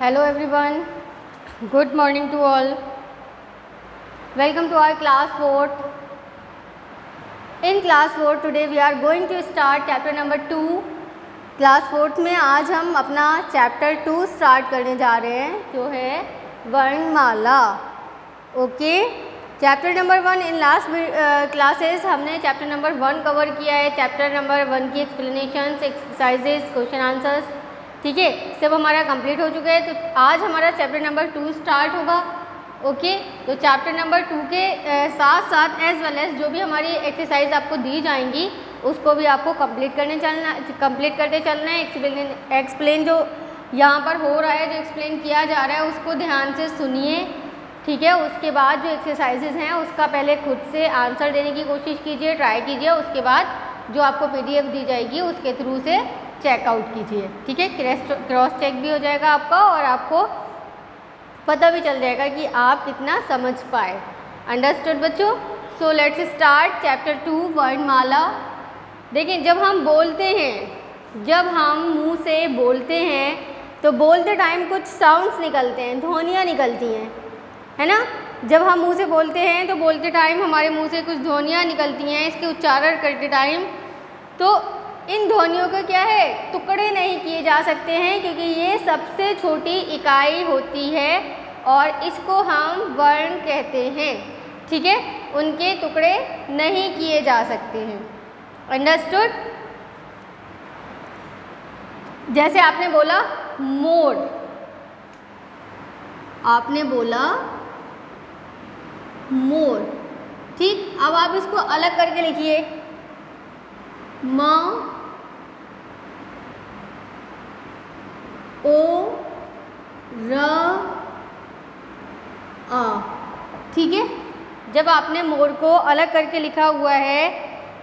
Hello everyone, good morning to all. Welcome to our class 4th. In class 4 today we are going to start chapter number 2. Class 4th में आज हम अपना chapter 2 start करने जा रहे हैं जो है वर्णमाला. Okay, chapter number 1 in last classes हमने चैप्टर नंबर 1 कवर किया है. चैप्टर नंबर 1 की एक्सप्लेनेशंस, एक्सरसाइजेस, क्वेश्चन आंसर्स, ठीक है, सब हमारा कंप्लीट हो चुका है. तो आज हमारा चैप्टर नंबर 2 स्टार्ट होगा. ओके, तो चैप्टर नंबर 2 के साथ साथ एज वेल एज जो भी हमारी एक्सरसाइज आपको दी जाएंगी उसको भी आपको कंप्लीट करते चलना है. एक्सप्लेन जो यहाँ पर हो रहा है, जो एक्सप्लेन किया जा रहा है उसको ध्यान से सुनिए, ठीक है. उसके बाद जो एक्सरसाइजेज हैं उसका पहले खुद से आंसर देने की कोशिश कीजिए, ट्राई कीजिए. उसके बाद जो आपको PDF दी जाएगी उसके थ्रू से चेकआउट कीजिए, ठीक है. क्रॉस चेक भी हो जाएगा आपका और आपको पता भी चल जाएगा कि आप कितना समझ पाए. अंडरस्टूड बच्चों? सो लेट्स स्टार्ट चैप्टर 2 वर्णमाला. देखिए, जब हम बोलते हैं, जब हम मुंह से बोलते हैं तो बोलते टाइम कुछ साउंड्स निकलते हैं, ध्वनियाँ निकलती हैं, है ना. जब हम मुंह से बोलते हैं तो बोलते टाइम हमारे मुंह से कुछ ध्वनियाँ निकलती हैं. इसके उच्चारण करते टाइम तो इन ध्वनियों को क्या है, टुकड़े नहीं किए जा सकते हैं क्योंकि ये सबसे छोटी इकाई होती है और इसको हम वर्ण कहते हैं, ठीक है. उनके टुकड़े नहीं किए जा सकते हैं. अंडरस्टूड? जैसे आपने बोला मोर, आपने बोला मोर, ठीक. अब आप इसको अलग करके लिखिए. म ओ र आ, ठीक है. जब आपने मोर को अलग करके लिखा हुआ है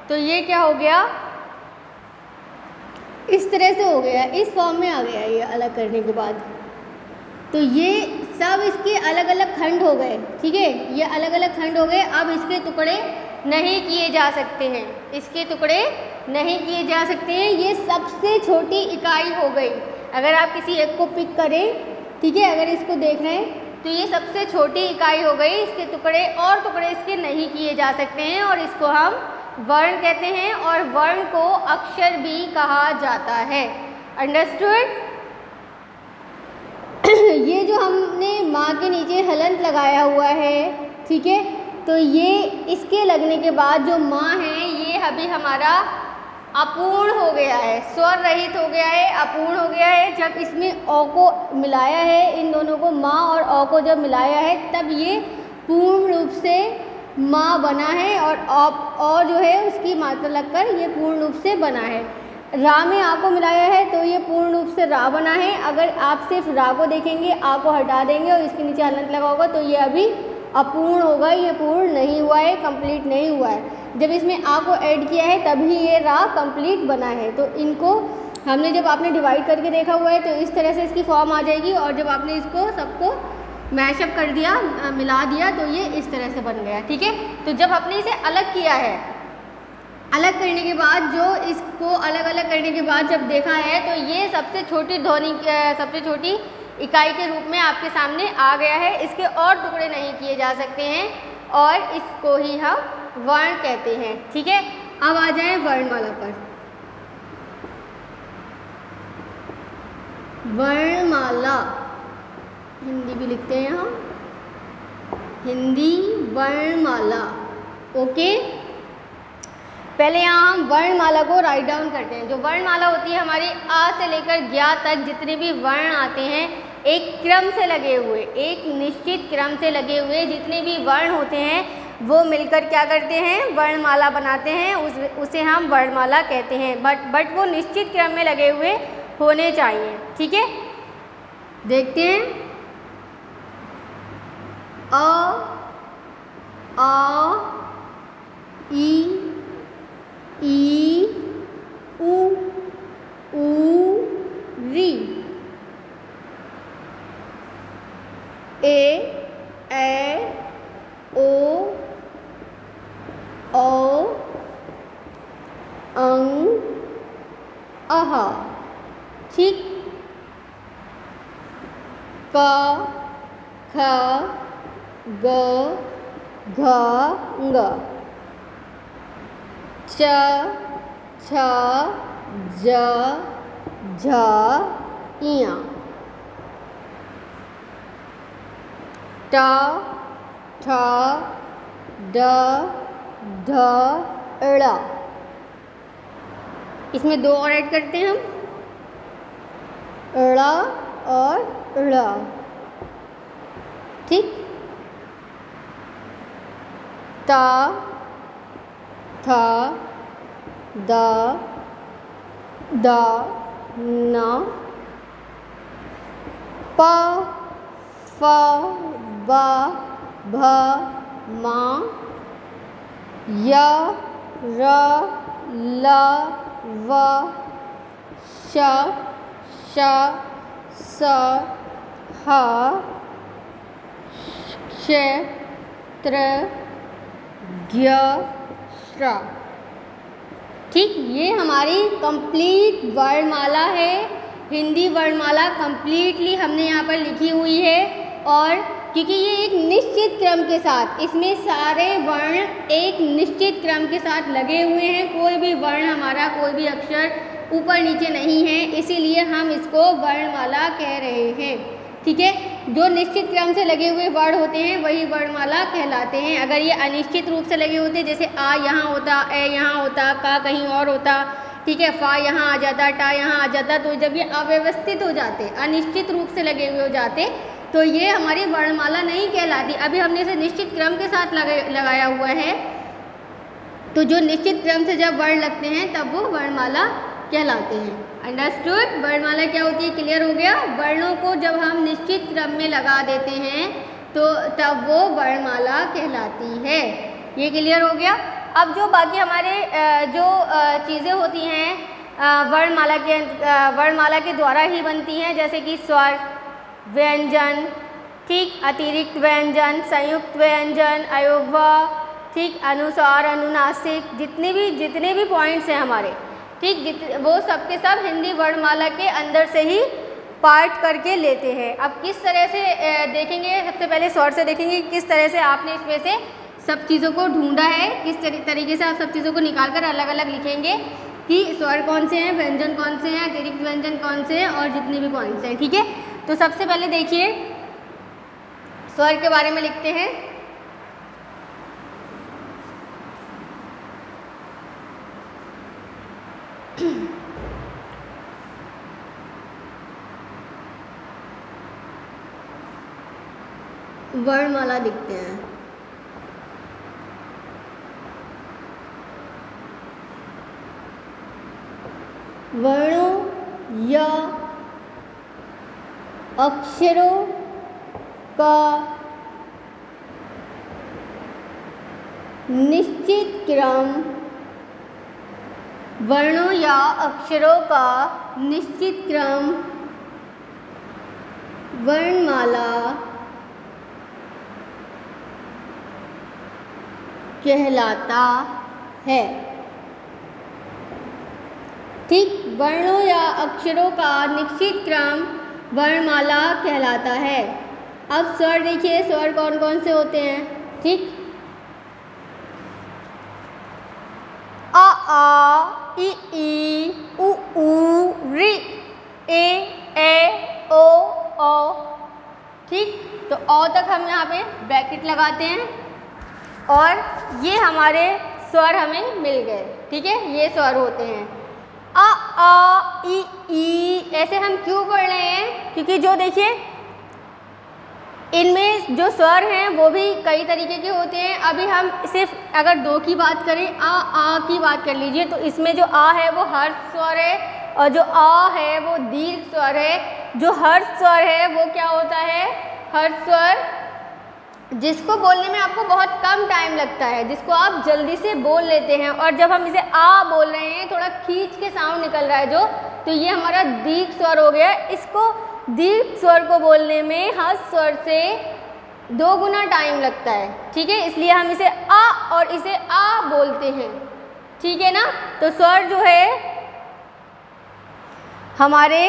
तो ये क्या हो गया, इस तरह से हो गया, इस फॉर्म में आ गया ये अलग करने के बाद. तो ये सब इसके अलग अलग खंड हो गए, ठीक है. ये अलग अलग खंड हो गए. अब इसके टुकड़े नहीं किए जा सकते हैं, इसके टुकड़े नहीं किए जा सकते हैं. ये सबसे छोटी इकाई हो गई. अगर आप किसी एक को पिक करें, ठीक है, अगर इसको देख रहे हैं तो ये सबसे छोटी इकाई हो गई. इसके टुकड़े इसके नहीं किए जा सकते हैं और इसको हम वर्ण कहते हैं और वर्ण को अक्षर भी कहा जाता है. अंडरस्टूड? ये जो हमने माँ के नीचे हलंत लगाया हुआ है, ठीक है, तो ये इसके लगने के बाद जो माँ है ये अभी हमारा अपूर्ण हो गया है, स्वर रहित हो गया है, अपूर्ण हो गया है. जब इसमें औ को मिलाया है, इन दोनों को माँ और औ को जब मिलाया है तब ये पूर्ण रूप से माँ बना है और जो है उसकी मात्रा लगकर ये पूर्ण रूप से बना है. रा में आ को मिलाया है तो ये पूर्ण रूप से रा बना है. अगर आप सिर्फ रा को देखेंगे, आ को हटा देंगे और इसके नीचे हलंत लगा होगा तो ये अभी अपूर्ण होगा, ये पूर्ण नहीं हुआ है, कंप्लीट नहीं हुआ है. जब इसमें आ को ऐड किया है तभी ये रा कंप्लीट बना है. तो इनको हमने जब आपने डिवाइड करके देखा हुआ है तो इस तरह से इसकी फॉर्म आ जाएगी और जब आपने इसको सबको मैशअप कर दिया, मिला दिया, तो ये इस तरह से बन गया, ठीक है. तो जब आपने इसे अलग किया है, अलग करने के बाद जो इसको अलग अलग करने के बाद जब देखा है तो ये सबसे छोटी ध्वनि, सबसे छोटी इकाई के रूप में आपके सामने आ गया है. इसके और टुकड़े नहीं किए जा सकते हैं और इसको ही हम वर्ण कहते हैं, ठीक है. अब आ जाएं वर्णमाला पर. वर्णमाला हिंदी भी लिखते हैं हम, हिंदी वर्णमाला. ओके, पहले यहाँ हम वर्णमाला को राइट डाउन करते हैं. जो वर्णमाला होती है हमारी आ से लेकर ज्ञा तक जितने भी वर्ण आते हैं एक क्रम से लगे हुए, एक निश्चित क्रम से लगे हुए जितने भी वर्ण होते हैं वो मिलकर क्या करते हैं, वर्णमाला बनाते हैं. उसे हम वर्णमाला कहते हैं. बट वो निश्चित क्रम में लगे हुए होने चाहिए, ठीक है. देखते हैं. अ, आ, ई, उ, री, ए, ओ, अंग, अह, ठीक. क ख ग घ ङ, च छ ज झ ञ, ट ठ ड ढ ळ। इसमें दो और ऐड करते हैं हम, ळ और ळ, ठीक। ट थ द द न, प फ ब भ म, य र ल व श श स ह क्ष त्र ज्ञ श्र, ठीक। ये हमारी कंप्लीट वर्णमाला है। हिंदी वर्णमाला कंप्लीटली हमने यहाँ पर लिखी हुई है। और क्योंकि ये एक निश्चित क्रम के साथ, इसमें सारे वर्ण एक निश्चित क्रम के साथ लगे हुए हैं, कोई भी वर्ण हमारा, कोई भी अक्षर ऊपर नीचे नहीं है, इसीलिए हम इसको वर्णमाला कह रहे हैं, ठीक है। जो निश्चित क्रम से लगे हुए वर्ण होते हैं वही वर्णमाला कहलाते हैं। अगर ये अनिश्चित रूप से लगे होते, जैसे आ यहाँ होता, ए यहाँ होता, का कहीं और होता, ठीक है, फा यहाँ आ जाता, टा यहाँ आ जाता, तो जब ये अव्यवस्थित हो जाते, अनिश्चित रूप से लगे हुए हो जाते, तो ये हमारी वर्णमाला नहीं कहलाती। अभी हमने इसे निश्चित क्रम के साथ लगाया हुआ है, तो जो निश्चित क्रम से जब वर्ण लगते हैं तब वो वर्णमाला कहलाते हैं। अंडरस्टूड? वर्णमाला क्या होती है, क्लियर हो गया? वर्णों को जब हम निश्चित क्रम में लगा देते हैं तो तब वो वर्णमाला कहलाती है। ये क्लियर हो गया? अब जो बाकी हमारे जो चीज़ें होती हैं वर्णमाला के द्वारा ही बनती हैं, जैसे कि स्वर, व्यंजन, ठीक, अतिरिक्त व्यंजन, संयुक्त व्यंजन, अयोगवा, ठीक, अनुस्वार, अनुनासिक, जितने भी पॉइंट्स हैं हमारे, ठीक, वो सब के सब हिंदी वर्णमाला के अंदर से ही पार्ट करके लेते हैं। अब किस तरह से देखेंगे, सबसे पहले स्वर से देखेंगे किस तरह से आपने इसमें से सब चीज़ों को ढूंढा है, किस तरीके से आप सब चीज़ों को निकाल कर अलग अलग लिखेंगे कि स्वर कौन से हैं, व्यंजन कौन से हैं, अतिरिक्त व्यंजन कौन से हैं और जितने भी पॉइंट्स हैं, ठीक है। तो सबसे पहले देखिए स्वर के बारे में लिखते हैं। वर्णमाला लिखते हैं। वर्णों या अक्षरों का निश्चित क्रम, वर्णों या अक्षरों का निश्चित क्रम वर्णमाला कहलाता है, ठीक। वर्णों या अक्षरों का निश्चित क्रम वर्णमाला कहलाता है। अब स्वर देखिए, स्वर कौन कौन से होते हैं, ठीक। अ आ, इ ई, उ ऊ, ऋ, ए ओ औ, ठीक। तो औ तक हम यहाँ पे ब्रैकेट लगाते हैं और ये हमारे स्वर हमें मिल गए, ठीक है। ये स्वर होते हैं। अ आ, इ ई ऐसे हम क्यों पढ़ रहे हैं, क्योंकि जो देखिए इनमें जो स्वर हैं वो भी कई तरीके के होते हैं। अभी हम सिर्फ अगर दो की बात करें, आ की बात कर लीजिए, तो इसमें जो आ है वो हर्ष स्वर है और जो आ है वो दीर्घ स्वर है। जो हर्ष स्वर है वो क्या होता है, हर्ष स्वर जिसको बोलने में आपको बहुत कम टाइम लगता है, जिसको आप जल्दी से बोल लेते हैं। और जब हम इसे आ बोल रहे हैं, थोड़ा खींच के साउंड निकल रहा है जो, तो ये हमारा दीर्घ स्वर हो गया। इसको दीर्घ स्वर को बोलने में हर्ष स्वर से 2 गुना टाइम लगता है, ठीक है। इसलिए हम इसे आ और इसे आ बोलते हैं, ठीक है ना। तो स्वर जो है हमारे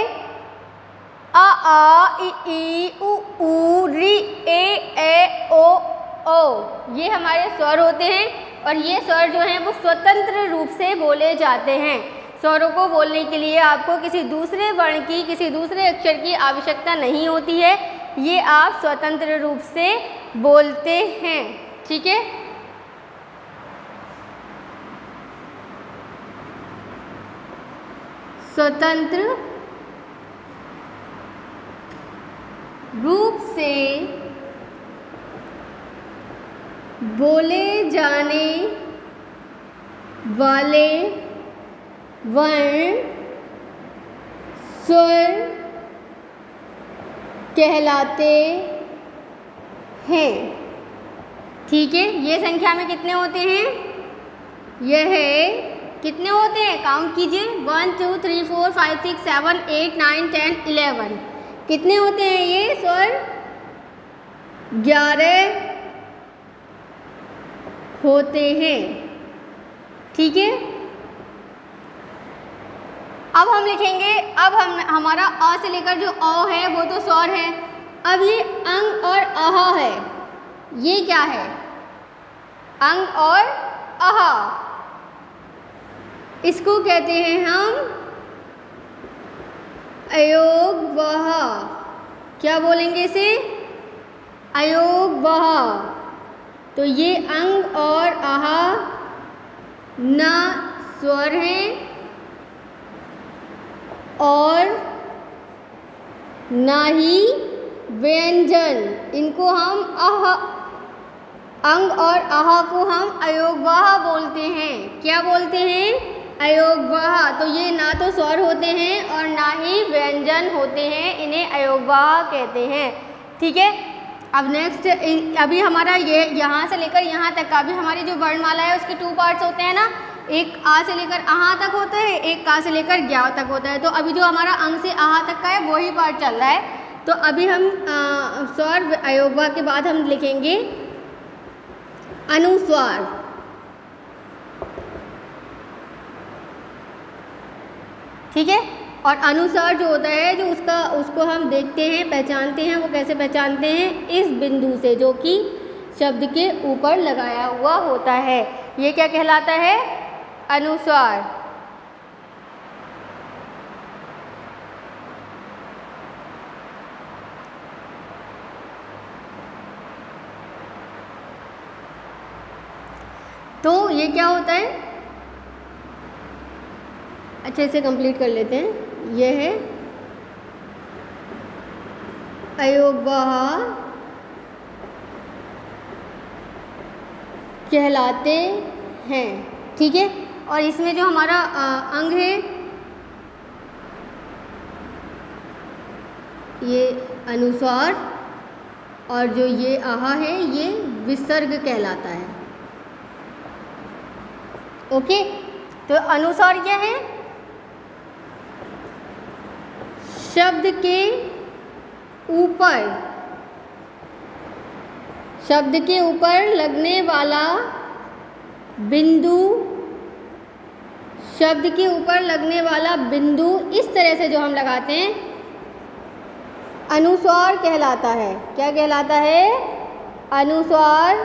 अ आ इ ई उ री ए ओ ओ, ये हमारे स्वर होते हैं और ये स्वर जो हैं वो स्वतंत्र रूप से बोले जाते हैं। स्वरों को बोलने के लिए आपको किसी दूसरे वर्ण की, किसी दूसरे अक्षर की आवश्यकता नहीं होती है, ये आप स्वतंत्र रूप से बोलते हैं। ठीक है, स्वतंत्र रूप से बोले जाने वाले वर्ण स्वर कहलाते हैं। ठीक है, ये संख्या में कितने होते हैं? यह कितने होते हैं? काउंट कीजिए, 1 2 3 4 5 6 7 8 9 10 11। कितने होते हैं ये स्वर? 11 होते हैं। ठीक है, अब हम लिखेंगे, अब हमारा अ से लेकर जो अ है वो तो स्वर है। अब ये अंग और अह है, ये क्या है? अंग और अह, इसको कहते हैं हम अयोगवह। क्या बोलेंगे इसे? अयोगवह। तो ये अंग और आह न स्वर हैं और न ही व्यंजन। इनको हम अंग और आह को हम अयोगवह बोलते हैं। क्या बोलते हैं? अयोगवह। तो ये ना तो स्वर होते हैं और ना ही व्यंजन होते हैं, इन्हें अयोगवह कहते हैं। ठीक है, अब नेक्स्ट, अभी हमारा ये यहाँ से लेकर यहाँ तक का भी हमारी जो वर्णमाला है उसके 2 पार्ट्स होते हैं ना, एक आ से लेकर आहा तक होता है, एक का से लेकर ग्याव तक होता है। तो अभी जो हमारा अंग से आहा तक का है वही पार्ट चल रहा है। तो अभी हम स्वर अयोगवह के बाद हम लिखेंगे अनुस्वार। ठीक है, और अनुस्वार जो होता है, जो उसको हम देखते हैं, पहचानते हैं। वो कैसे पहचानते हैं? इस बिंदु से जो कि शब्द के ऊपर लगाया हुआ होता है। ये क्या कहलाता है? अनुस्वार। तो ये क्या होता है? अच्छे से कंप्लीट कर लेते हैं। यह है अयोगवह कहलाते हैं। ठीक है, और इसमें जो हमारा अंग है ये अनुस्वार, और जो ये आहा है ये विसर्ग कहलाता है। ओके, तो अनुस्वार क्या है? शब्द के ऊपर लगने वाला बिंदु, शब्द के ऊपर लगने वाला बिंदु इस तरह से जो हम लगाते हैं अनुस्वार कहलाता है। क्या कहलाता है? अनुस्वार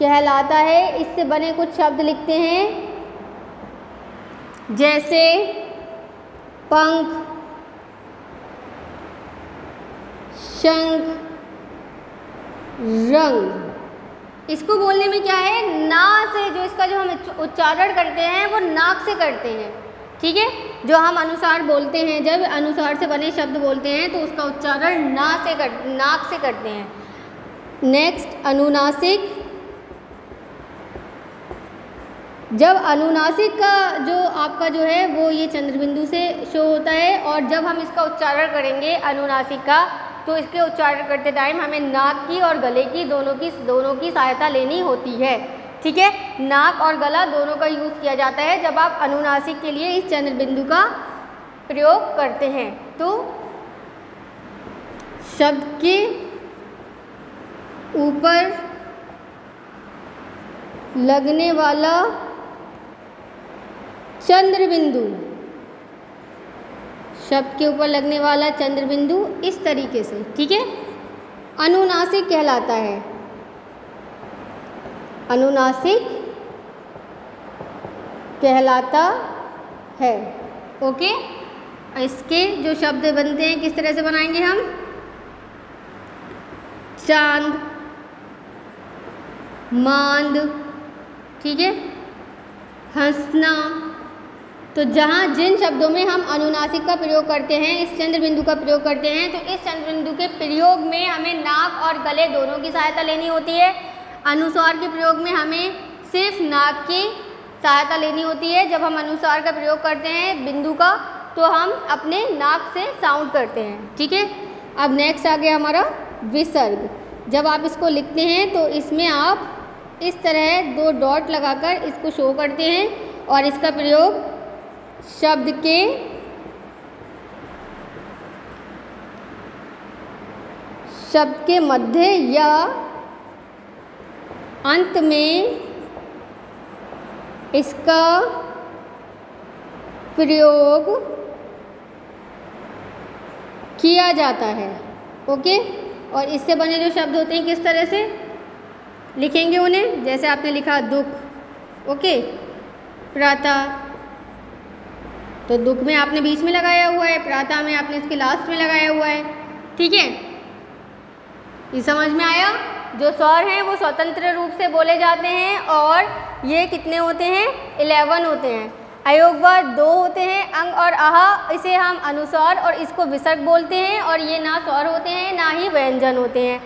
कहलाता है। इससे बने कुछ शब्द लिखते हैं, जैसे पंख, शंख, रंग। इसको बोलने में क्या है? ना से, जो इसका जो हम उच्चारण करते हैं वो नाक से करते हैं। ठीक है, जो हम अनुसार बोलते हैं, जब अनुसार से बने शब्द बोलते हैं तो उसका उच्चारण नाक से करते हैं। नेक्स्ट, अनुनासिक। जब अनुनासिक का जो आपका जो है वो ये चंद्रबिंदु से शो होता है, और जब हम इसका उच्चारण करेंगे अनुनासिक का, तो इसके उच्चारण करते टाइम हमें नाक की और गले की दोनों की सहायता लेनी होती है। ठीक है, नाक और गला दोनों का यूज़ किया जाता है जब आप अनुनासिक के लिए इस चंद्रबिंदु का प्रयोग करते हैं। तो शब्द के ऊपर लगने वाला चंद्रबिंदु शब्द के ऊपर लगने वाला चंद्र बिंदु इस तरीके से, ठीक है, अनुनासिक कहलाता है। अनुनासिक कहलाता है। ओके, इसके जो शब्द बनते हैं किस तरह से बनाएंगे हम? चांद, मांद, ठीक है, हंसना। तो जहाँ जिन शब्दों में हम अनुनासिक का प्रयोग करते हैं, इस चंद्र बिंदु का प्रयोग करते हैं, तो इस चंद्र बिंदु के प्रयोग में हमें नाक और गले दोनों की सहायता लेनी होती है। अनुस्वार के प्रयोग में हमें सिर्फ नाक की सहायता लेनी होती है। जब हम अनुस्वार का प्रयोग करते हैं बिंदु का, तो हम अपने नाक से साउंड करते हैं, ठीक है। अब नेक्स्ट आ गया हमारा विसर्ग। जब आप इसको लिखते हैं तो इसमें आप इस तरह 2 डॉट लगाकर इसको शो करते हैं और इसका प्रयोग शब्द के मध्य या अंत में इसका प्रयोग किया जाता है। ओके, और इससे बने जो शब्द होते हैं किस तरह से लिखेंगे उन्हें? जैसे आपने लिखा दुख, ओके, प्रातः, तो दुख में आपने बीच में लगाया हुआ है, प्रातः में आपने इसके लास्ट में लगाया हुआ है, ठीक है। ये समझ में आया? जो स्वर हैं वो स्वतंत्र रूप से बोले जाते हैं और ये कितने होते हैं? 11 होते हैं। अयोगवर 2 होते हैं, अंग और आहा, इसे हम अनुस्वार और इसको विसर्ग बोलते हैं, और ये ना स्वर होते हैं ना ही व्यंजन होते हैं,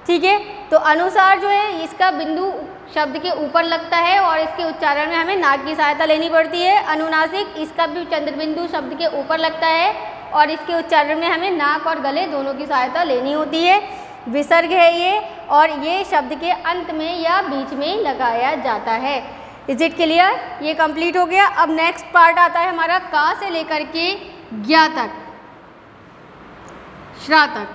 ठीक है। तो अनुस्वार जो है इसका बिंदु शब्द के ऊपर लगता है और इसके उच्चारण में हमें नाक की सहायता लेनी पड़ती है। अनुनासिक, इसका भी चंद्र बिंदु शब्द के ऊपर लगता है और इसके उच्चारण में हमें नाक और गले दोनों की सहायता लेनी होती है। विसर्ग है ये, और ये शब्द के अंत में या बीच में लगाया जाता है। Is it clear? ये कंप्लीट हो गया। अब नेक्स्ट पार्ट आता है हमारा का से लेकर के ज्ञा तक, श्रा तक,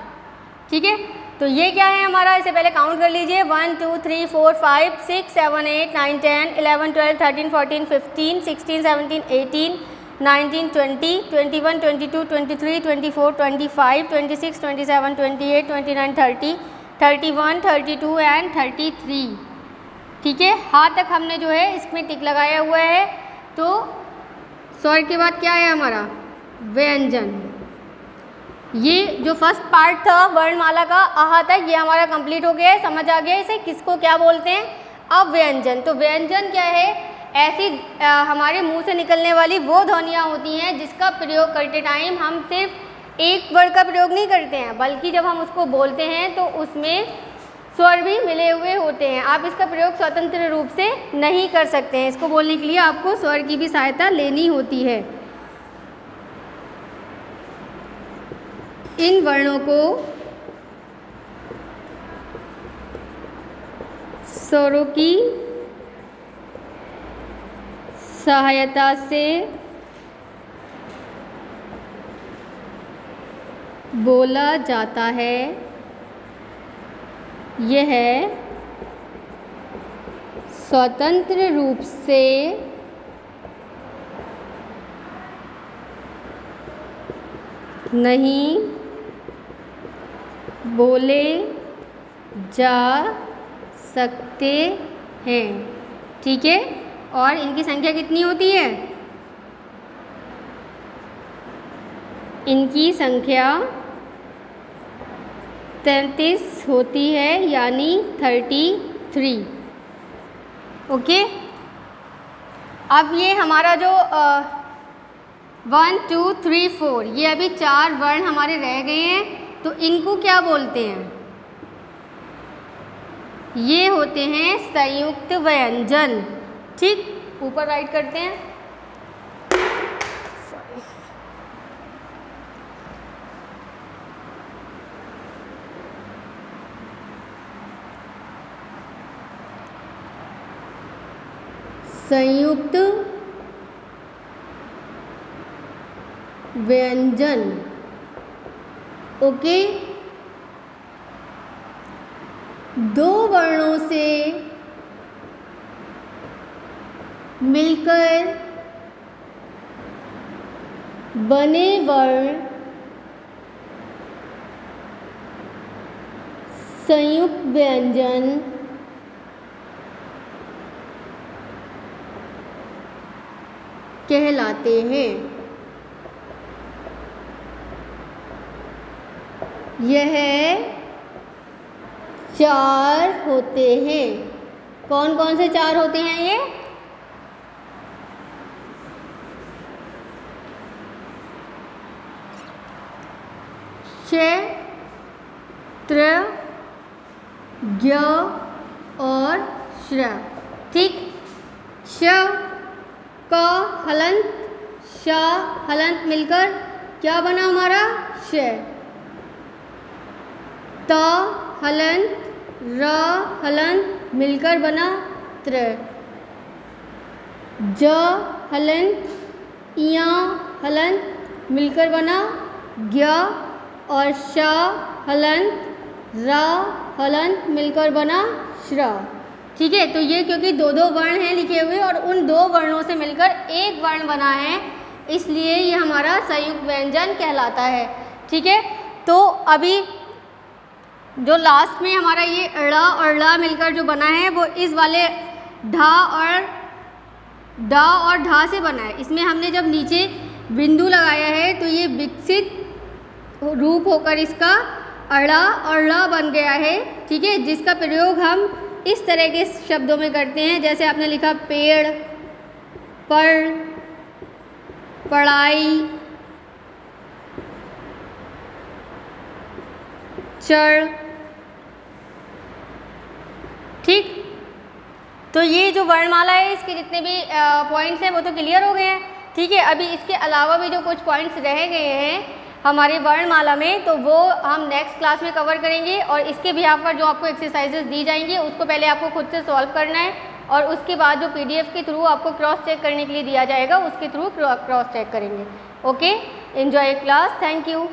ठीक है। तो ये क्या है हमारा? इसे पहले काउंट कर लीजिए। 1 2 3 4 5 6 7 8 9 10 11 12 13 14 15 16 17 18 19 20 21 22 23 24 25 26 27 28 29 30 31 32 एंड 33, ठीक है। हाँ तक हमने जो है इसमें टिक लगाया हुआ है। तो स्वर के बाद क्या है हमारा? व्यंजन। ये जो फर्स्ट पार्ट था वर्णमाला का आहा तक, ये हमारा कंप्लीट हो गया है। समझ आ गया इसे किसको क्या बोलते हैं? अब व्यंजन। तो व्यंजन क्या है? ऐसी हमारे मुंह से निकलने वाली वो ध्वनियाँ होती हैं जिसका प्रयोग करते टाइम हम सिर्फ एक वर्ड का प्रयोग नहीं करते हैं, बल्कि जब हम उसको बोलते हैं तो उसमें स्वर भी मिले हुए होते हैं। आप इसका प्रयोग स्वतंत्र रूप से नहीं कर सकते हैं। इसको बोलने के लिए आपको स्वर की भी सहायता लेनी होती है। इन वर्णों को स्वरों की सहायता से बोला जाता है। यह स्वतंत्र रूप से नहीं बोले जा सकते हैं, ठीक है। और इनकी संख्या कितनी होती है? इनकी संख्या 33 होती है, यानी 33। ओके, अब ये हमारा जो 1 2 3 4 ये अभी 4 वर्ण हमारे रह गए हैं। तो इनको क्या बोलते हैं? ये होते हैं संयुक्त व्यंजन, ठीक। ऊपर राइट करते हैं। संयुक्त व्यंजन, ओके। 2 वर्णों से मिलकर बने वर्ण संयुक्त व्यंजन कहलाते हैं। यह 4 होते हैं। कौन कौन से 4 होते हैं ये? श, त्र, ज्ञ और श्र। ठीक। श क हलंत, श हलंत मिलकर क्या बना हमारा? श। त हलंत, र हलंत मिलकर बना त्र। ज हलंत, य हलंत मिलकर बना ज्ञ और श हलंत, र हलंत मिलकर बना श्र। ठीक है, तो ये क्योंकि 2-2 वर्ण हैं लिखे हुए और उन 2 वर्णों से मिलकर एक वर्ण बना है, इसलिए ये हमारा संयुक्त व्यंजन कहलाता है। ठीक है, तो अभी जो लास्ट में हमारा ये ड़ और ळ मिलकर जो बना है वो इस वाले ढा और ड और ढा से बना है। इसमें हमने जब नीचे बिंदु लगाया है तो ये विकसित रूप होकर इसका अड़ा और ळ बन गया है। ठीक है, जिसका प्रयोग हम इस तरह के शब्दों में करते हैं, जैसे आपने लिखा पेड़, पढ़, पढ़ाई, चढ़। ठीक, तो ये जो वर्णमाला है इसके जितने भी पॉइंट्स हैं वो तो क्लियर हो गए हैं। ठीक है, अभी इसके अलावा भी जो कुछ पॉइंट्स रह गए हैं हमारे वर्णमाला में, तो वो हम नेक्स्ट क्लास में कवर करेंगे। और इसके बिहाफ पर जो आपको एक्सरसाइजेस दी जाएंगी उसको पहले आपको खुद से सॉल्व करना है और उसके बाद जो PDF के थ्रू आपको क्रॉस चेक करने के लिए दिया जाएगा उसके थ्रू क्रॉस चेक करेंगे। Okay, enjoy class, thank you.